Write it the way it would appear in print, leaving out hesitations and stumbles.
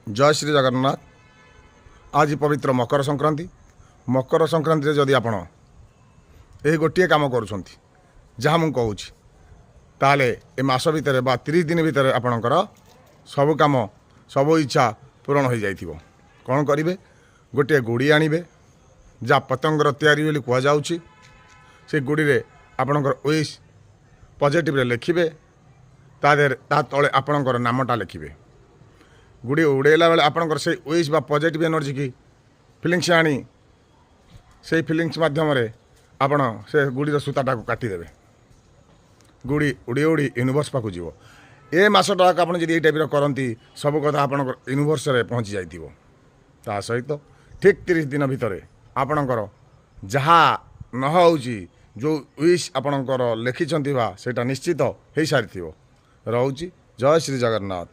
जय श्री जगन्नाथ। आज पवित्र मकर संक्रांति जदि आपण ये गोटे कम करुँच जहाँ मुझे कहूँ ताले ए मास भितर बा 30 दिन भितर आपणकर सब काम सब इच्छा पूरण हो जाइए। कौन करेंगे गोटे गुड़ी आणवे जहाँ पतंगर तैयारी बोली कहुच्छी से गुड़ी रे आपणकर विश पॉजिटिव लिखिबे ता तले आपणकर नामटा लिखिबे। गुड़ी उड़ेला बेले आपणकर से विश बा पॉजिटिव एनर्जी की फिलिंग्स आनी से फिलिंग्स माध्यम आपण से गुड़ीर सूताटा को काटिदेवे। गुड़ी उड़ी उड़ी यूनिवर्स पाक जीव। ए मसटा आप ये टाइप करती सब कथा आप यूनिवर्स रे पहुँची जाइए। ता सहित ठीक 30 दिन भितर आपणकर जहाँ न होउची जो विश आपणकर लिखिं सेटा निश्चित हो सारी रोची। जय श्री जगन्नाथ।